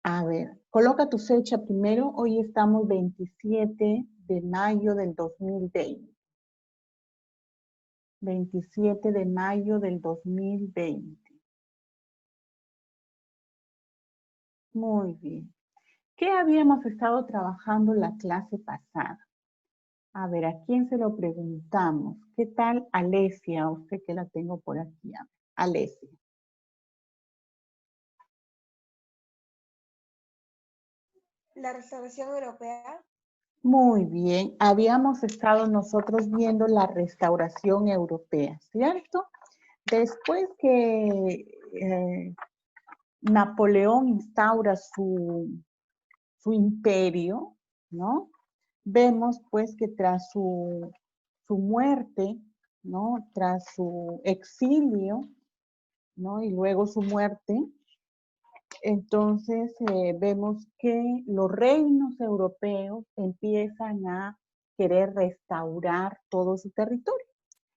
A ver, coloca tu fecha primero. Hoy estamos 27 de mayo del 2020. 27 de mayo del 2020. Muy bien. ¿Qué habíamos estado trabajando la clase pasada? A ver, ¿a quién se lo preguntamos? ¿Qué tal Alesia? Usted que la tengo por aquí. Alesia. La restauración europea. Muy bien. Habíamos estado nosotros viendo la restauración europea, ¿cierto? Después que Napoleón instaura su imperio, ¿no? Vemos pues que tras su muerte, ¿no? Tras su exilio, ¿no? Y luego su muerte, entonces vemos que los reinos europeos empiezan a querer restaurar todo su territorio.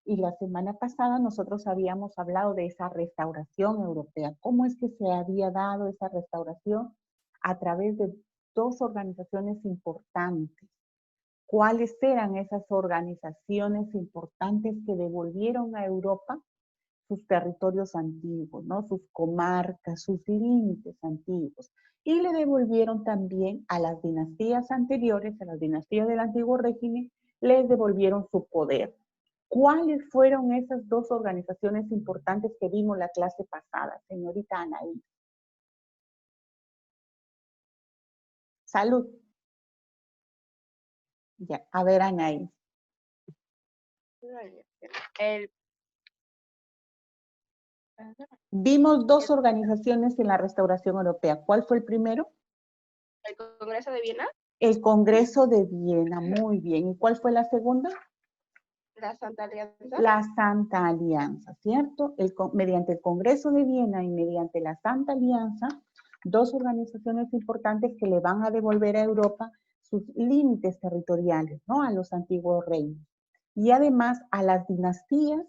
Y la semana pasada nosotros habíamos hablado de esa restauración europea. ¿Cómo es que se había dado esa restauración? A través de dos organizaciones importantes. ¿Cuáles eran esas organizaciones importantes que devolvieron a Europa sus territorios antiguos, ¿no? Sus comarcas, sus límites antiguos? Y le devolvieron también a las dinastías anteriores, a las dinastías del antiguo régimen, les devolvieron su poder. ¿Cuáles fueron esas dos organizaciones importantes que vimos la clase pasada, señorita Anaí? Salud. Ya, a ver, Anaí. El, Vimos dos organizaciones en la restauración europea. ¿Cuál fue el primero? el Congreso de Viena. El Congreso de Viena, muy bien. ¿Y cuál fue la segunda? La Santa Alianza. La Santa Alianza, ¿cierto? Mediante el Congreso de Viena y mediante la Santa Alianza, dos organizaciones importantes que le van a devolver a Europa sus límites territoriales, ¿no? A los antiguos reinos. Y además a las dinastías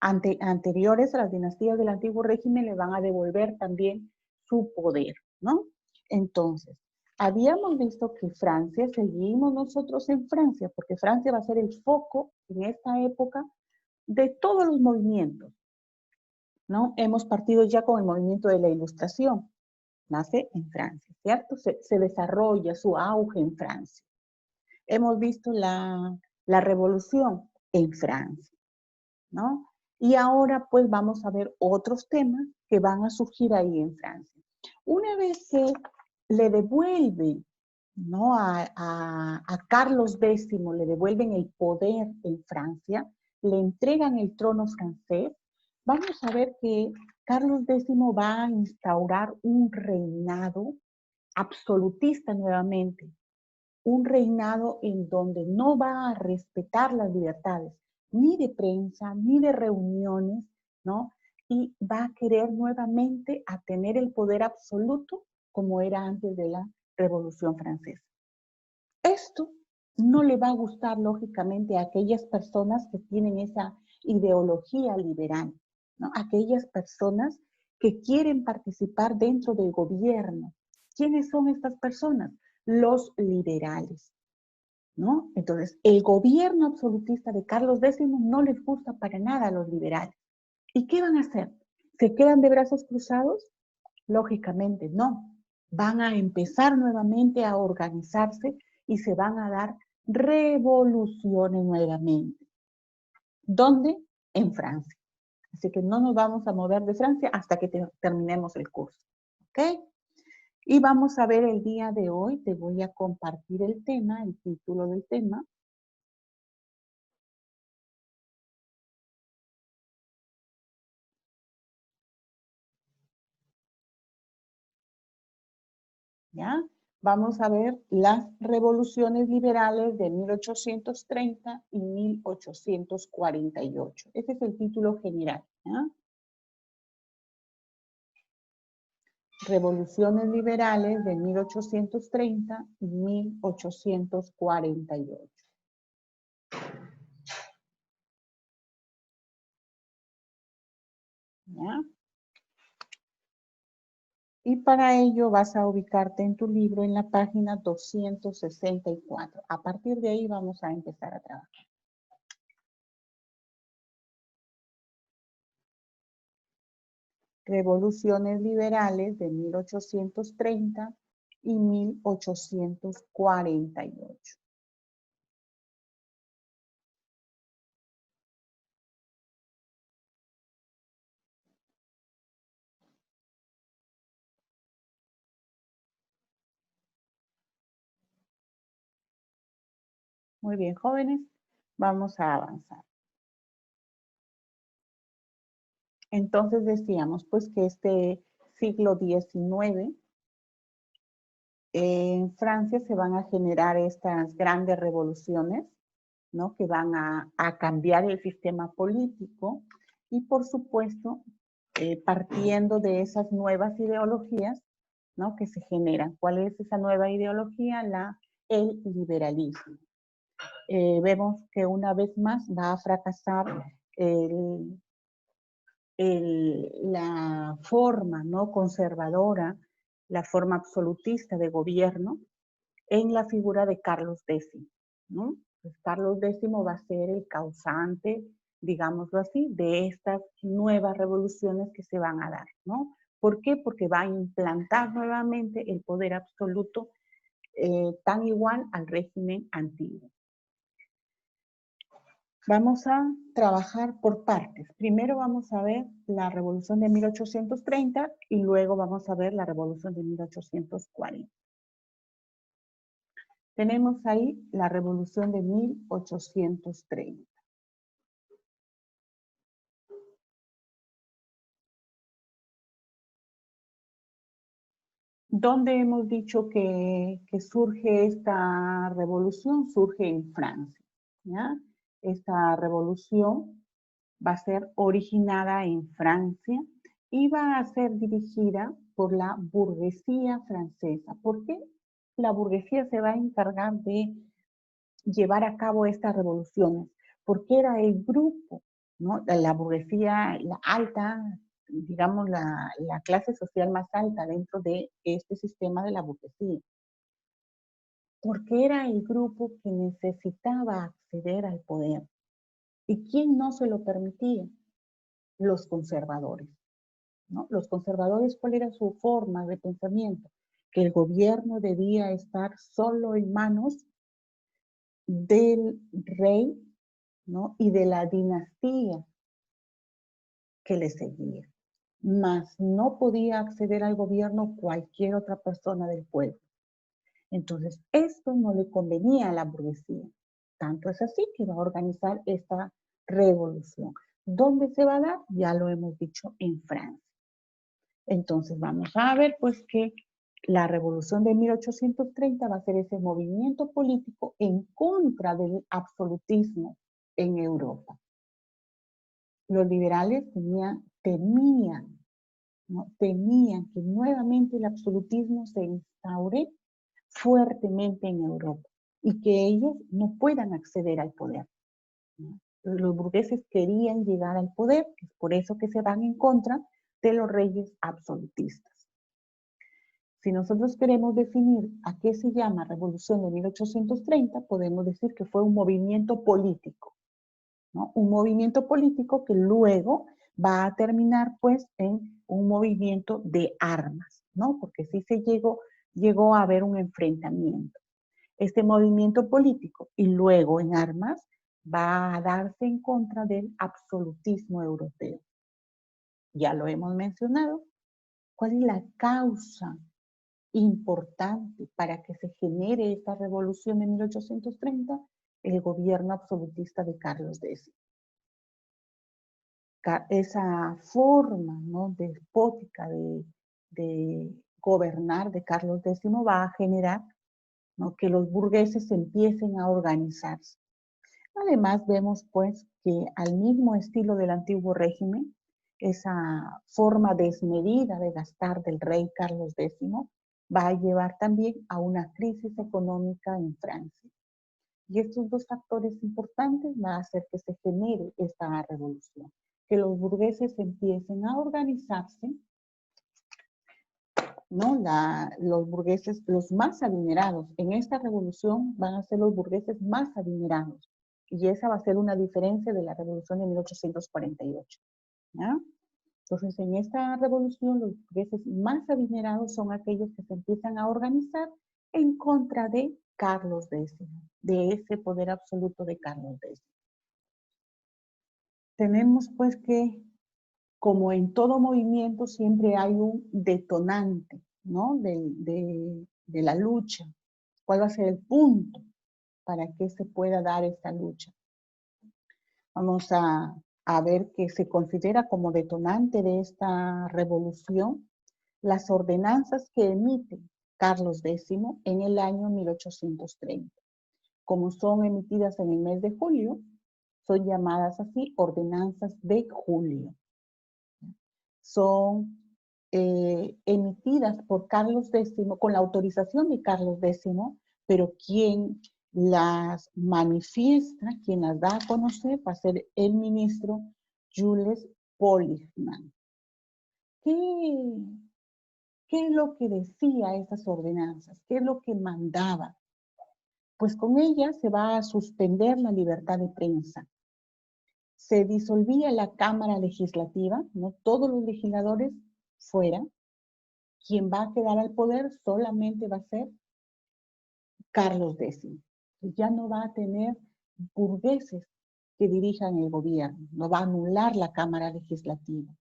anteriores, a las dinastías del antiguo régimen, le van a devolver también su poder, ¿no? Entonces, habíamos visto que Francia, seguimos nosotros en Francia, porque Francia va a ser el foco en esta época de todos los movimientos, ¿no? Hemos partido ya con el movimiento de la Ilustración, nace en Francia, ¿cierto? Se desarrolla su auge en Francia. Hemos visto la revolución en Francia, ¿no? Y ahora pues vamos a ver otros temas que van a surgir ahí en Francia. Una vez que le devuelven, ¿no? a Carlos X, le devuelven el poder en Francia, le entregan el trono francés, vamos a ver que Carlos X va a instaurar un reinado absolutista nuevamente, un reinado en donde no va a respetar las libertades, ni de prensa, ni de reuniones, ¿no? Y va a querer nuevamente a tener el poder absoluto como era antes de la Revolución Francesa. Esto no le va a gustar, lógicamente, a aquellas personas que tienen esa ideología liberal, ¿no? Aquellas personas que quieren participar dentro del gobierno. ¿Quiénes son estas personas? Los liberales, ¿no? Entonces, el gobierno absolutista de Carlos X no les gusta para nada a los liberales. ¿Y qué van a hacer? ¿Se quedan de brazos cruzados? Lógicamente no. Van a empezar nuevamente a organizarse y se van a dar revoluciones nuevamente. ¿Dónde? En Francia. Así que no nos vamos a mover de Francia hasta que terminemos el curso. ¿Ok? Y vamos a ver el día de hoy, te voy a compartir el tema, el título del tema. ¿Ya? Vamos a ver las revoluciones liberales de 1830 y 1848. Ese es el título general. ¿Ya? Revoluciones liberales de 1830 y 1848. ¿Ya? Y para ello vas a ubicarte en tu libro en la página 264. A partir de ahí vamos a empezar a trabajar. Revoluciones liberales de 1830 y 1848. Muy bien, jóvenes, vamos a avanzar. Entonces decíamos pues que este siglo XIX en Francia se van a generar estas grandes revoluciones, ¿no? Que van a cambiar el sistema político y por supuesto partiendo de esas nuevas ideologías, ¿no? Que se generan. ¿Cuál es esa nueva ideología? El liberalismo. Vemos que una vez más va a fracasar la forma, ¿no? Conservadora, la forma absolutista de gobierno en la figura de Carlos X, ¿no? Pues Carlos X va a ser el causante, digámoslo así, de estas nuevas revoluciones que se van a dar, ¿no? ¿Por qué? Porque va a implantar nuevamente el poder absoluto tan igual al régimen antiguo. Vamos a trabajar por partes. Primero vamos a ver la revolución de 1830 y luego vamos a ver la revolución de 1840. Tenemos ahí la revolución de 1830. ¿Dónde hemos dicho que surge esta revolución? Surge en Francia, ¿ya? Esta revolución va a ser originada en Francia y va a ser dirigida por la burguesía francesa. ¿Por qué la burguesía se va a encargar de llevar a cabo estas revoluciones? Porque era el grupo, ¿no? La burguesía, la alta, digamos, la clase social más alta dentro de este sistema de la burguesía. Porque era el grupo que necesitaba acceder al poder. ¿Y quién no se lo permitía? Los conservadores, ¿no? Los conservadores, ¿cuál era su forma de pensamiento? Que el gobierno debía estar solo en manos del rey, ¿no? Y de la dinastía que le seguía. Mas no podía acceder al gobierno cualquier otra persona del pueblo. Entonces, esto no le convenía a la burguesía. Tanto es así que va a organizar esta revolución. ¿Dónde se va a dar? Ya lo hemos dicho, en Francia. Entonces, vamos a ver pues que la revolución de 1830 va a ser ese movimiento político en contra del absolutismo en Europa. Los liberales temían, ¿no? Temían que nuevamente el absolutismo se instaure fuertemente en Europa y que ellos no puedan acceder al poder, ¿no? Los burgueses querían llegar al poder, es por eso que se van en contra de los reyes absolutistas. Si nosotros queremos definir a qué se llama Revolución de 1830, podemos decir que fue un movimiento político, ¿no? Un movimiento político que luego va a terminar pues en un movimiento de armas, ¿no? Porque sí se llegó a haber un enfrentamiento. Este movimiento político y luego en armas va a darse en contra del absolutismo europeo. Ya lo hemos mencionado. ¿Cuál es la causa importante para que se genere esta revolución de 1830? El gobierno absolutista de Carlos X. Esa forma, ¿no?, despótica de gobernar de Carlos X va a generar, ¿no?, que los burgueses empiecen a organizarse. Además vemos pues que al mismo estilo del antiguo régimen, esa forma desmedida de gastar del rey Carlos X va a llevar también a una crisis económica en Francia. Y estos dos factores importantes van a hacer que se genere esta revolución, que los burgueses empiecen a organizarse ¿no? Los burgueses, los más adinerados. En esta revolución van a ser los burgueses más adinerados. Y esa va a ser una diferencia de la revolución de 1848. ¿Ya? Entonces, en esta revolución, los burgueses más adinerados son aquellos que se empiezan a organizar en contra de Carlos X, de ese poder absoluto de Carlos X. Tenemos pues que, como en todo movimiento, siempre hay un detonante, ¿no? de la lucha. ¿Cuál va a ser el punto para que se pueda dar esta lucha? Vamos a ver que se considera como detonante de esta revolución las ordenanzas que emite Carlos X en el año 1830. Como son emitidas en el mes de julio, son llamadas así ordenanzas de julio. Son emitidas por Carlos X, con la autorización de Carlos X, pero quien las manifiesta, quien las da a conocer, va a ser el ministro Jules Polignac. ¿Qué es lo que decía esas ordenanzas? ¿Qué es lo que mandaba? Pues con ellas se va a suspender la libertad de prensa. Se disolvía la Cámara Legislativa, ¿no? Todos los legisladores fuera. Quien va a quedar al poder solamente va a ser Carlos X. Ya no va a tener burgueses que dirijan el gobierno, no va a anular la Cámara Legislativa.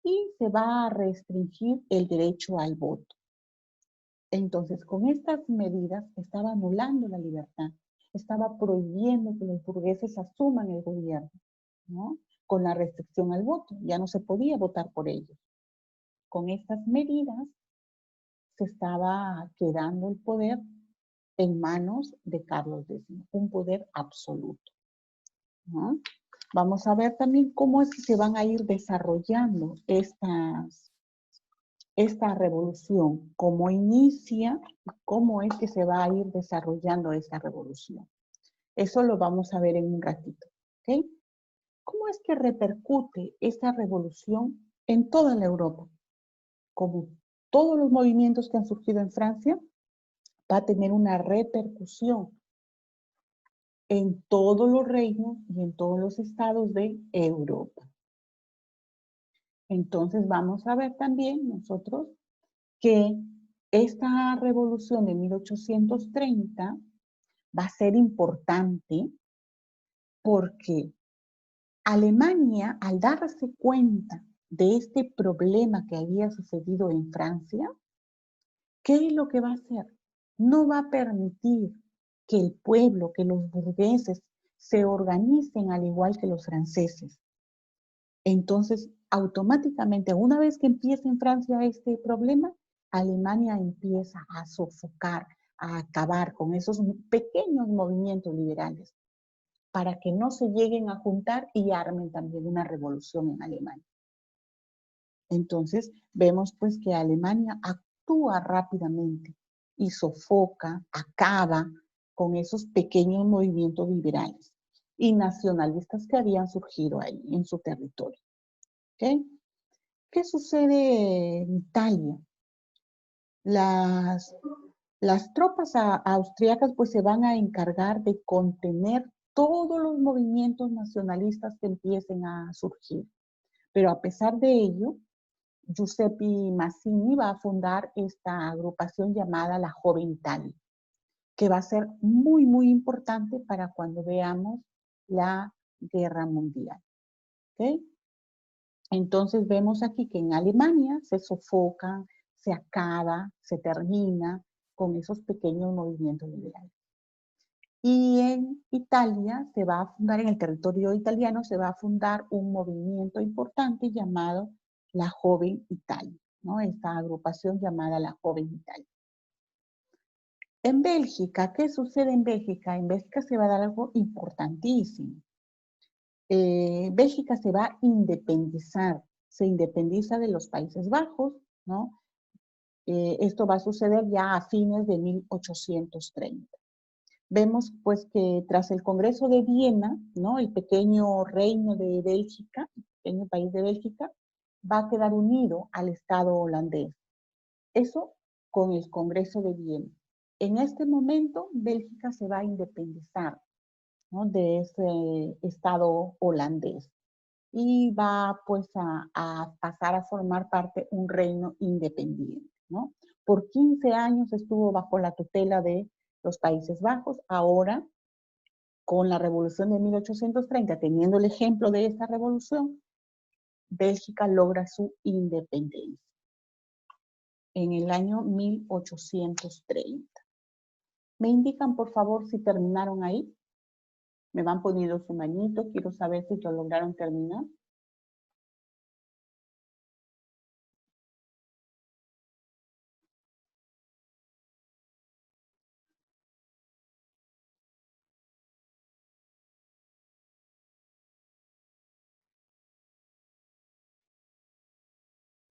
Y se va a restringir el derecho al voto. Entonces, con estas medidas estaba anulando la libertad, estaba prohibiendo que los burgueses asuman el gobierno, ¿no? Con la restricción al voto, ya no se podía votar por ellos. Con estas medidas se estaba quedando el poder en manos de Carlos X, un poder absoluto, ¿no? Vamos a ver también cómo es que se van a ir desarrollando esta revolución, cómo inicia, cómo es que se va a ir desarrollando esta revolución. Eso lo vamos a ver en un ratito, ¿ok? ¿Cómo es que repercute esta revolución en toda la Europa? Como todos los movimientos que han surgido en Francia, va a tener una repercusión en todos los reinos y en todos los estados de Europa. Entonces vamos a ver también nosotros que esta revolución de 1830 va a ser importante porque Alemania, al darse cuenta de este problema que había sucedido en Francia, ¿qué es lo que va a hacer? No va a permitir que el pueblo, que los burgueses se organicen al igual que los franceses. Entonces, automáticamente, una vez que empieza en Francia este problema, Alemania empieza a sofocar, a acabar con esos pequeños movimientos liberales para que no se lleguen a juntar y armen también una revolución en Alemania. Entonces, vemos pues que Alemania actúa rápidamente y sofoca, acaba con esos pequeños movimientos liberales y nacionalistas que habían surgido ahí en su territorio. ¿Okay? ¿Qué sucede en Italia? Las tropas austriacas pues se van a encargar de contener todos los movimientos nacionalistas que empiecen a surgir. Pero a pesar de ello, Giuseppe Mazzini va a fundar esta agrupación llamada la Joven Italia, que va a ser muy, muy importante para cuando veamos la Guerra Mundial. ¿Okay? Entonces vemos aquí que en Alemania se sofoca, se acaba, se termina con esos pequeños movimientos liberales. Y en Italia se va a fundar, en el territorio italiano, se va a fundar un movimiento importante llamado la Joven Italia, ¿no? Esta agrupación llamada la Joven Italia. En Bélgica, ¿qué sucede en Bélgica? En Bélgica se va a dar algo importantísimo. Bélgica se va a independizar, se independiza de los Países Bajos, ¿no? Esto va a suceder ya a fines de 1830. Vemos pues que tras el Congreso de Viena, ¿no? El pequeño reino de Bélgica, el pequeño país de Bélgica, va a quedar unido al Estado holandés. Eso con el Congreso de Viena. En este momento, Bélgica se va a independizar, ¿no?, de ese Estado holandés y va pues a pasar a formar parte de un reino independiente, ¿no? Por 15 años estuvo bajo la tutela de los Países Bajos. Ahora, con la revolución de 1830, teniendo el ejemplo de esta revolución, Bélgica logra su independencia en el año 1830. ¿Me indican, por favor, si terminaron ahí? Me van poniendo su manito, quiero saber si lo lograron terminar.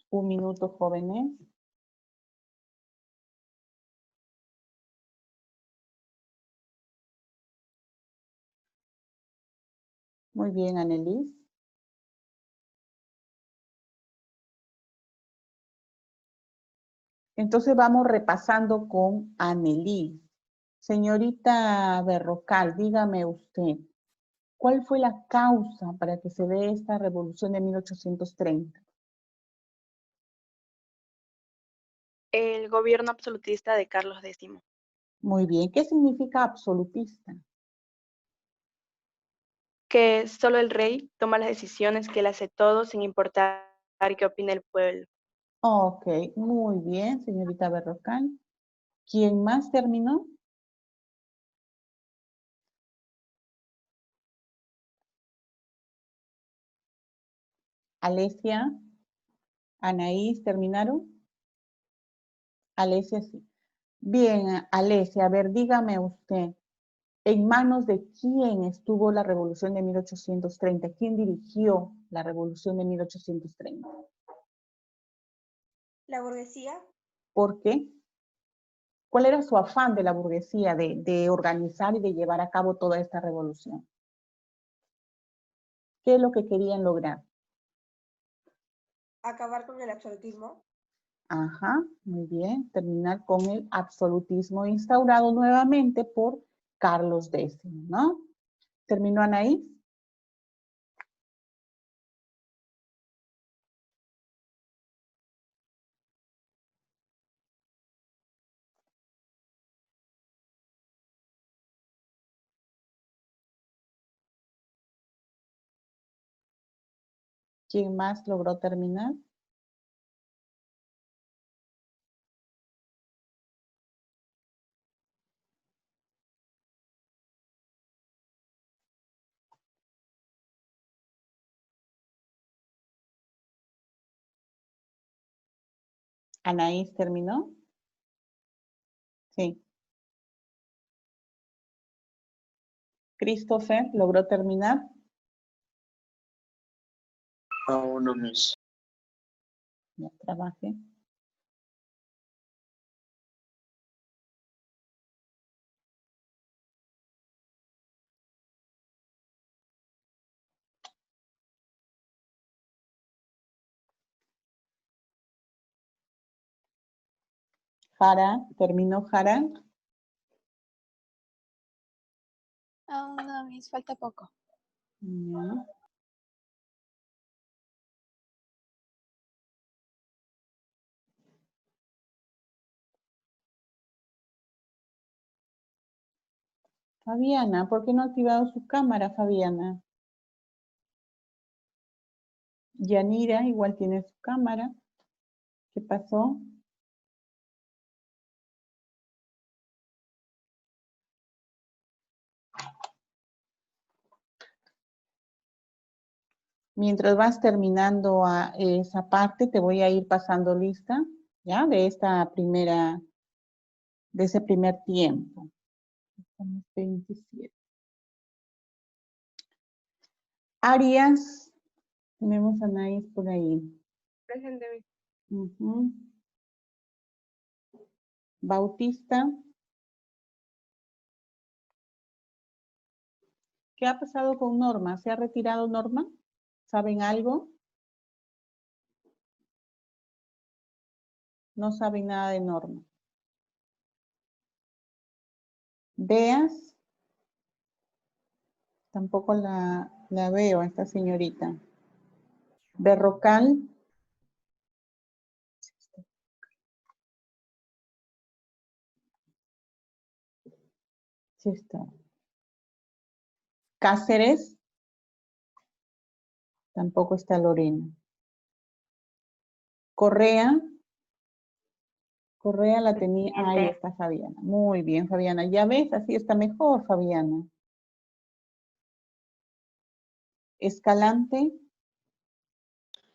Un minuto, jóvenes. Muy bien, Annelies. Entonces vamos repasando con Annelies. Señorita Berrocal, dígame usted, ¿cuál fue la causa para que se dé esta revolución de 1830? El gobierno absolutista de Carlos X. Muy bien, ¿qué significa absolutista? Que solo el rey toma las decisiones que él hace todo sin importar qué opine el pueblo. Ok, muy bien, señorita Berrocal. ¿Quién más terminó? Alesia, Anaís, ¿terminaron? Alesia, sí. Bien, Alesia, a ver, dígame usted, ¿en manos de quién estuvo la revolución de 1830? ¿Quién dirigió la revolución de 1830? La burguesía. ¿Por qué? ¿Cuál era su afán de la burguesía de organizar y de llevar a cabo toda esta revolución? ¿Qué es lo que querían lograr? Acabar con el absolutismo. Ajá, muy bien. Terminar con el absolutismo instaurado nuevamente por Carlos X, ¿no? ¿Terminó Anaís? ¿Quién más logró terminar? ¿Anaís terminó? Sí. ¿Christopher logró terminar? Aún no, Miss. Ya trabajé. Jara, ¿terminó Jara? Aún no, Miss, falta poco. Ya. Fabiana, ¿por qué no ha activado su cámara, Fabiana? Yanira igual tiene su cámara. ¿Qué pasó? Mientras vas terminando esa parte, te voy a ir pasando lista, ¿ya? De ese primer tiempo. Estamos 27. Arias, tenemos a Anaís por ahí. Presente. Ujú. Bautista. ¿Qué ha pasado con Norma? ¿Se ha retirado Norma? ¿Saben algo? No saben nada de norma. Beas. Tampoco la veo, esta señorita. Berrocal. Sí está. Cáceres. Tampoco está Lorena. Correa. Correa la tenía. Ahí está Fabiana. Muy bien, Fabiana. Ya ves, así está mejor, Fabiana. Escalante.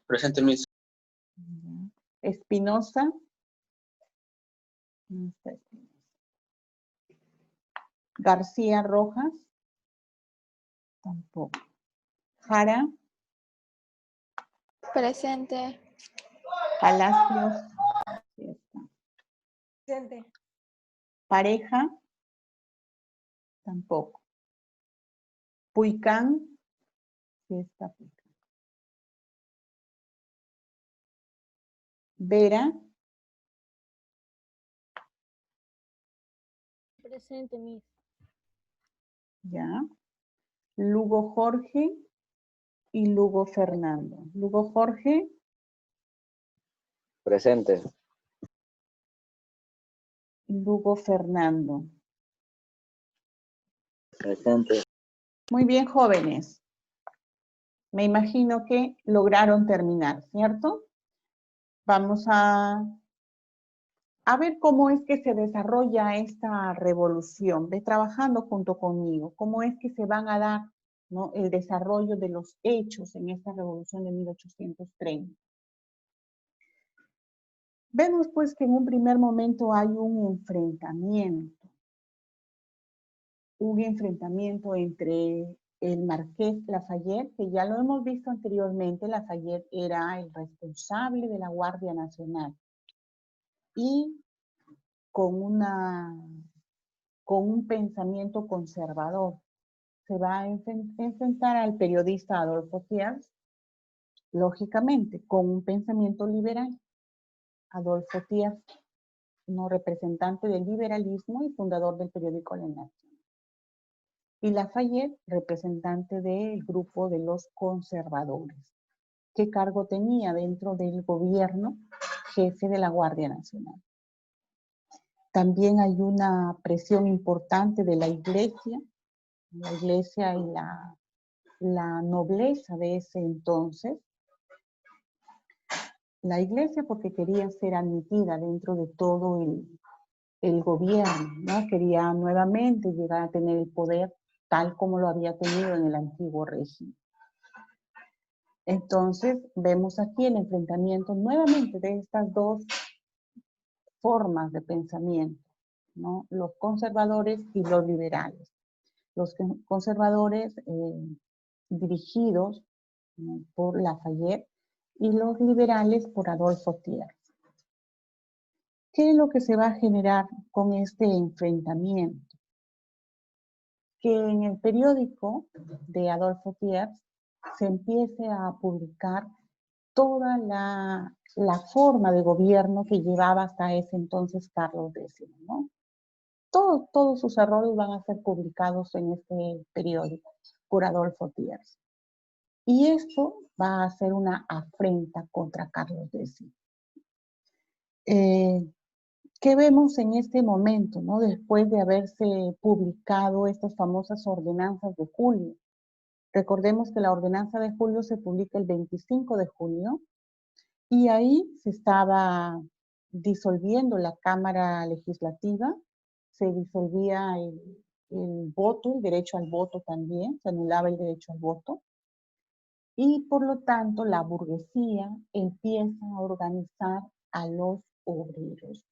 Presente, Miss. Espinosa. No está Espinosa. García Rojas. Tampoco. Jara. Presente. Palacios. Sí está. Presente. Pareja. Tampoco. Puicán. Sí está Puicán. Vera. Presente, Miss. Ya. Lugo Jorge y Lugo Fernando. Lugo Jorge. Presente. Lugo Fernando. Presente. Muy bien, jóvenes. Me imagino que lograron terminar, ¿cierto? Vamos a ver cómo es que se desarrolla esta revolución. Ve trabajando junto conmigo. Cómo es que se van a dar, ¿no?, el desarrollo de los hechos en esta revolución de 1830. Vemos pues que en un primer momento hay un enfrentamiento entre el marqués Lafayette, que ya lo hemos visto anteriormente. Lafayette era el responsable de la Guardia Nacional, y con un pensamiento conservador. Se va a enfrentar al periodista Adolfo Thiers, lógicamente, con un pensamiento liberal. Adolfo Thiers, no representante del liberalismo y fundador del periódico La Nación. Y Lafayette, representante del grupo de los conservadores. ¿Qué cargo tenía dentro del gobierno? Jefe de la Guardia Nacional. También hay una presión importante de la iglesia y la nobleza de ese entonces. La iglesia, porque quería ser admitida dentro de todo el gobierno, ¿no? Quería nuevamente llegar a tener el poder tal como lo había tenido en el antiguo régimen. Entonces, vemos aquí el enfrentamiento nuevamente de estas dos formas de pensamiento, ¿no? Los conservadores y los liberales. Los conservadores dirigidos, ¿no?, por Lafayette, y los liberales por Adolfo Thiers. ¿Qué es lo que se va a generar con este enfrentamiento? Que en el periódico de Adolfo Thiers se empiece a publicar toda la forma de gobierno que llevaba hasta ese entonces Carlos X, ¿no? Todos sus errores van a ser publicados en este periódico por Adolfo Thiers. Y esto va a ser una afrenta contra Carlos X. ¿Qué vemos en este momento, ¿no?, después de haberse publicado estas famosas ordenanzas de julio? Recordemos que la ordenanza de julio se publica el 25 de julio y ahí se estaba disolviendo la Cámara Legislativa, se disolvía el voto, el derecho al voto también, se anulaba el derecho al voto. Y por lo tanto la burguesía empieza a organizar a los obreros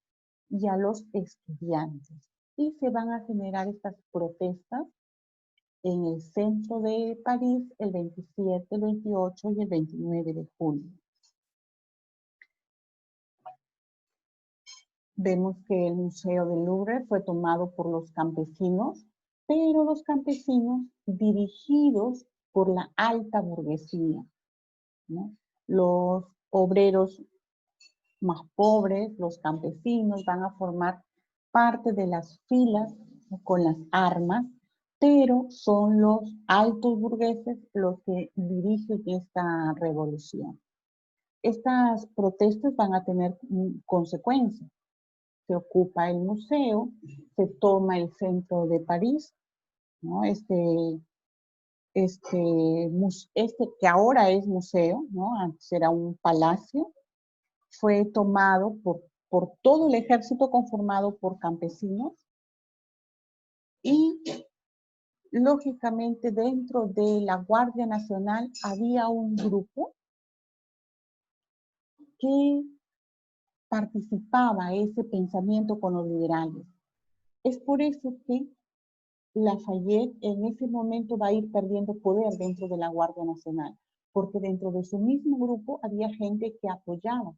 y a los estudiantes. Y se van a generar estas protestas en el centro de París el 27, el 28 y el 29 de julio. Vemos que el Museo del Louvre fue tomado por los campesinos, pero los campesinos dirigidos por la alta burguesía, ¿no? Los obreros más pobres, los campesinos, van a formar parte de las filas con las armas, pero son los altos burgueses los que dirigen esta revolución. Estas protestas van a tener consecuencias. Se ocupa el museo, se toma el centro de París, ¿no? Este que ahora es museo, ¿no? Antes era un palacio, fue tomado por todo el ejército conformado por campesinos y lógicamente dentro de la Guardia Nacional había un grupo que participaba ese pensamiento con los liberales. Es por eso que Lafayette en ese momento va a ir perdiendo poder dentro de la Guardia Nacional, porque dentro de su mismo grupo había gente que apoyaba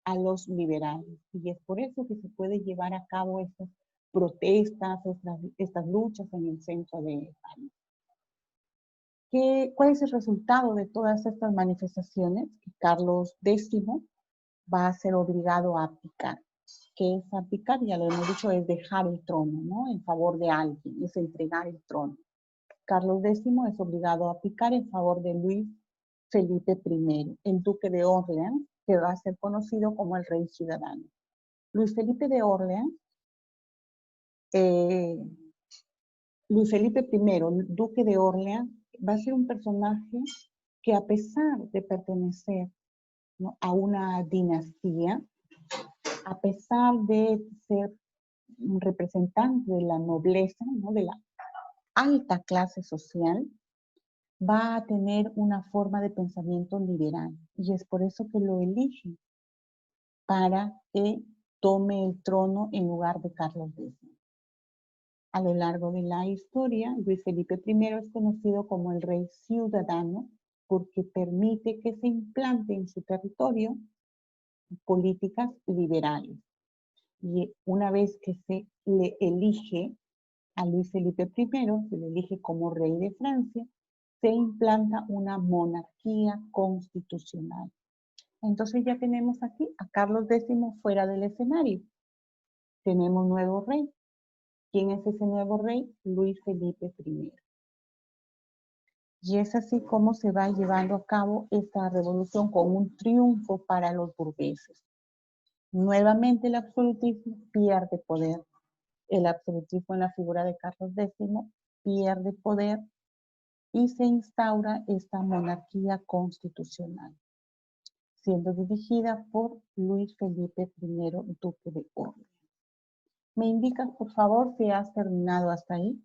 a los liberales. Y es por eso que se puede llevar a cabo estas protestas, estas luchas en el centro de París. ¿Cuál es el resultado de todas estas manifestaciones? Que Carlos X va a ser obligado a abdicar. ¿Qué es abdicar? Ya lo hemos dicho, es dejar el trono, ¿no? En favor de alguien, es entregar el trono. Carlos X es obligado a abdicar en favor de Luis Felipe I, el duque de Orleans, que va a ser conocido como el rey ciudadano. Luis Felipe de Orleans, Luis Felipe I, duque de Orleans, va a ser un personaje que a pesar de pertenecer, ¿no?, a una dinastía, a pesar de ser un representante de la nobleza, ¿no?, de la alta clase social, va a tener una forma de pensamiento liberal. Y es por eso que lo eligen para que tome el trono en lugar de Carlos X. A lo largo de la historia, Luis Felipe I es conocido como el rey ciudadano porque permite que se implante en su territorio políticas liberales. Y una vez que se le elige a Luis Felipe I, se le elige como rey de Francia, se implanta una monarquía constitucional. Entonces ya tenemos aquí a Carlos X fuera del escenario. Tenemos nuevo rey. ¿Quién es ese nuevo rey? Luis Felipe I. Y es así como se va llevando a cabo esta revolución con un triunfo para los burgueses. Nuevamente el absolutismo pierde poder. El absolutismo en la figura de Carlos X pierde poder y se instaura esta monarquía constitucional, siendo dirigida por Luis Felipe I, duque de Orleans. ¿Me indicas, por favor, si has terminado hasta ahí?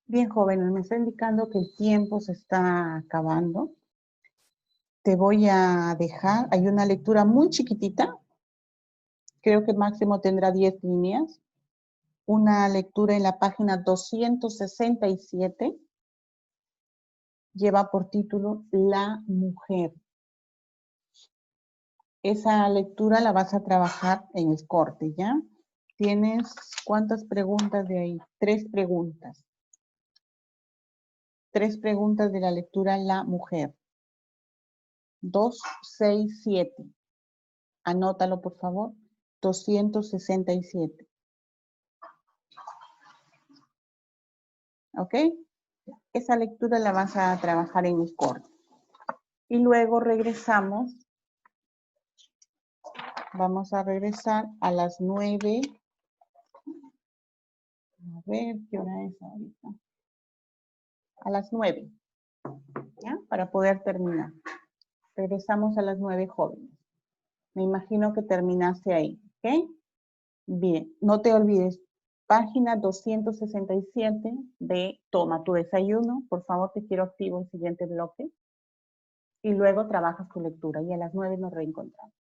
Bien, jóvenes, me está indicando que el tiempo se está acabando. Te voy a dejar, hay una lectura muy chiquitita, creo que máximo tendrá 10 líneas, una lectura en la página 267, lleva por título La mujer. Esa lectura la vas a trabajar en Escorte, ¿ya? Tienes, ¿cuántas preguntas de ahí? 3 preguntas. 3 preguntas de la lectura La mujer. 2, 6, 7. Anótalo, por favor. 267. ¿Ok? Esa lectura la vas a trabajar en Escorte. Y luego regresamos. Vamos a regresar a las 9. A ver, ¿qué hora es ahorita? A las 9. ¿Ya? Para poder terminar. Regresamos a las 9, jóvenes. Me imagino que terminaste ahí. ¿Ok? Bien, no te olvides, página 267 de Toma tu desayuno. Por favor, te quiero activo el siguiente bloque. Y luego trabajas tu lectura y a las 9 nos reencontramos.